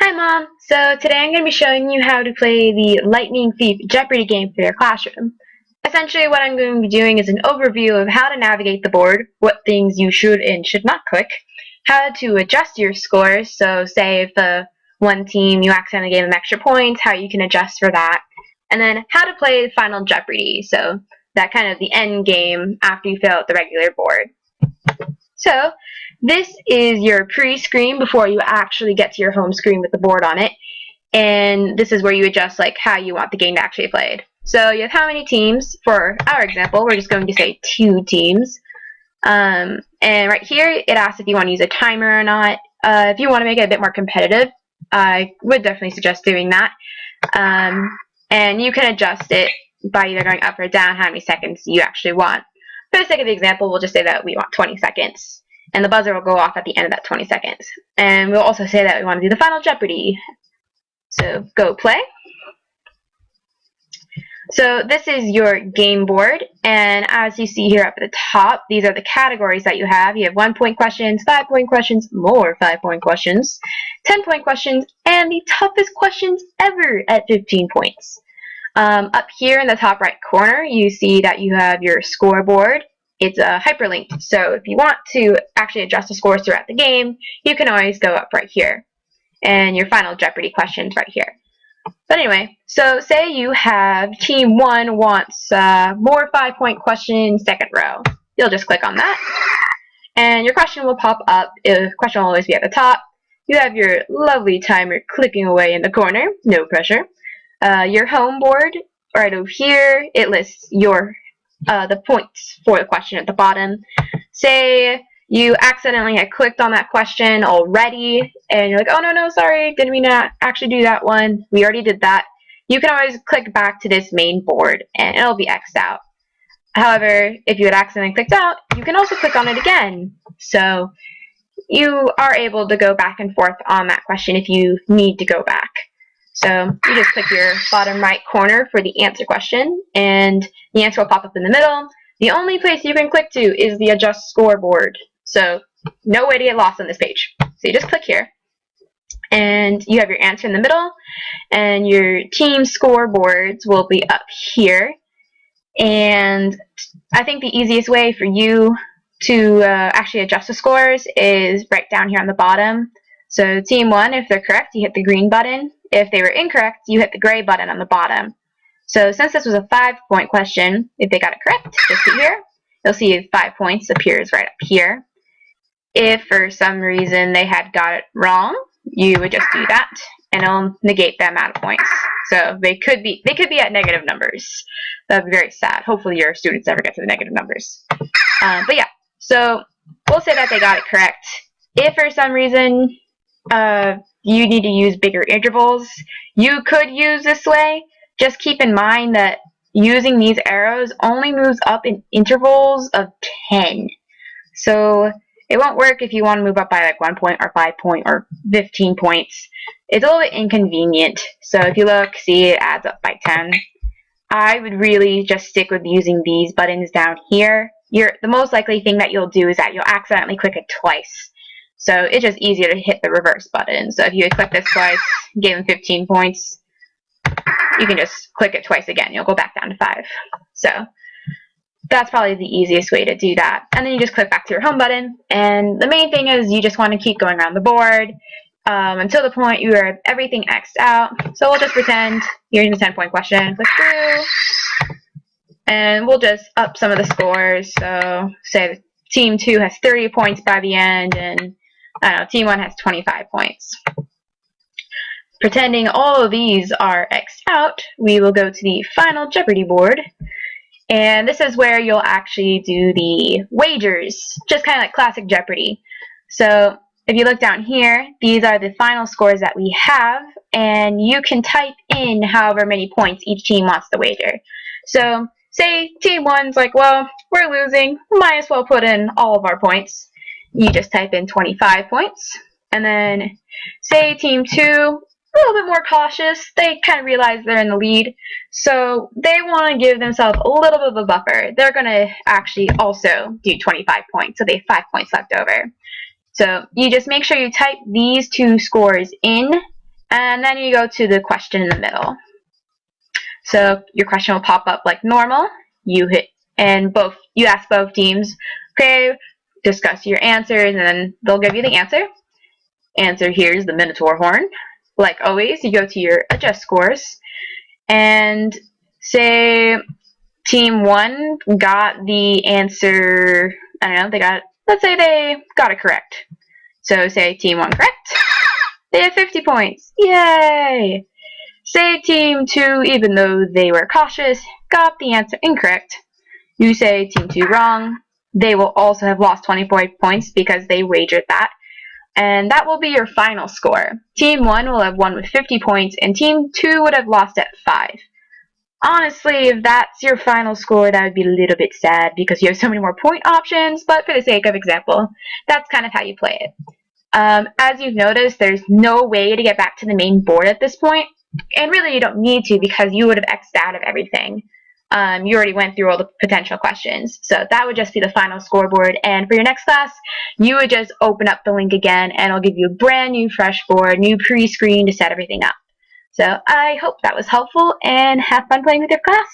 Hi Mom! So today I'm going to be showing you how to play the Lightning Thief Jeopardy game for your classroom. Essentially what I'm going to be doing is an overview of how to navigate the board, what things you should and should not click, how to adjust your scores, so say if one team you accidentally gave them extra points, how you can adjust for that, and then how to play the final Jeopardy, so that kind of the end game after you fill out the regular board. So this is your pre-screen before you actually get to your home screen with the board on it, and this is where you adjust like how you want the game to actually be played. So you have how many teams. For our example, we're just going to say 2 teams, and right here it asks if you want to use a timer or not. If you want to make it a bit more competitive, I would definitely suggest doing that, and you can adjust it by either going up or down how many seconds you actually want. For the sake of the example, we'll just say that we want 20 seconds, and the buzzer will go off at the end of that 20 seconds. And we'll also say that we want to do the final Jeopardy. So go play. So this is your game board, and as you see here up at the top, these are the categories that you have. You have 1-point questions, 5-point questions, more 5-point questions, 10-point questions, and the toughest questions ever at 15 points. Up here in the top right corner, you see that you have your scoreboard. It's hyperlinked, so if you want to actually adjust the scores throughout the game, you can always go up right here. And your final Jeopardy questions right here. But anyway, so say you have Team 1 wants more 5-point questions, second row. You'll just click on that, and your question will pop up. The question will always be at the top. You have your lovely timer clicking away in the corner, no pressure. Your home board right over here, it lists your the points for the question at the bottom. Say you accidentally had clicked on that question already, and you're like, oh no, sorry, didn't mean to actually do that one. We already did that. You can always click back to this main board, and it'll be X'd out. However, if you had accidentally clicked out, you can also click on it again. So you are able to go back and forth on that question if you need to go back. So you just click your bottom right corner for the answer question, and the answer will pop up in the middle. The only place you can click to is the adjust scoreboard. So no way to get lost on this page. So you just click here, and you have your answer in the middle, and your team scoreboards will be up here. And I think the easiest way for you to actually adjust the scores is right down here on the bottom. So team 1, if they're correct, you hit the green button. If they were incorrect, you hit the gray button on the bottom. So since this was a 5-point question, if they got it correct, just see here, you'll see 5 points appears right up here. If for some reason they had got it wrong, you would just do that, and it'll negate the amount of points. So they could be at negative numbers. That would be very sad. Hopefully your students never get to the negative numbers. But yeah, so we'll say that they got it correct. If for some reason you need to use bigger intervals, you could use this way. Just keep in mind that using these arrows only moves up in intervals of 10. So it won't work if you want to move up by like 1 point or 5 point or 15 points. It's a little bit inconvenient. So if you look, see it adds up by 10. I would really just stick with using these buttons down here. The most likely thing that you'll do is that you'll accidentally click it twice. So it's just easier to hit the reverse button. So if you click this twice, gave them 15 points, you can just click it twice again. You'll go back down to 5. So that's probably the easiest way to do that. And then you just click back to your home button. And the main thing is you just want to keep going around the board until the point you have everything X'd out. So we'll just pretend here's a 10-point question. Click through. And we'll just up some of the scores. So say Team 2 has 30 points by the end, and I don't know, Team 1 has 25 points. Pretending all of these are X'd out, we will go to the final Jeopardy board. And this is where you'll actually do the wagers, just kind of like classic Jeopardy. So if you look down here, these are the final scores that we have, and you can type in however many points each team wants to wager. So say Team 1's like, well, we're losing, might as well put in all of our points. You just type in 25 points. And then say Team 2, a little bit more cautious, they kind of realize they're in the lead, so they want to give themselves a little bit of a buffer. They're going to actually also do 25 points, so they have 5 points left over. So you just make sure you type these 2 scores in, And then you go to the question in the middle. So your question will pop up like normal. You ask both teams, okay, discuss your answers, and then they'll give you the answer. Answer here is the Minotaur horn. Like always, you go to your adjust scores, and say team 1 got the answer, I don't know, let's say they got it correct. So say team 1 correct, they have 50 points. Yay! Say team 2, even though they were cautious, got the answer incorrect. You say team 2 wrong. They will also have lost 24 points because they wagered that. And that will be your final score. Team 1 will have won with 50 points, and Team 2 would have lost at 5. Honestly, if that's your final score, that would be a little bit sad because you have so many more point options, but for the sake of example, that's kind of how you play it. As you've noticed, there's no way to get back to the main board at this point, and really you don't need to because you would have X'd out of everything. You already went through all the potential questions. So that would just be the final scoreboard. And for your next class, you would just open up the link again and it'll give you a brand new fresh board, new pre-screen to set everything up. So I hope that was helpful and have fun playing with your class.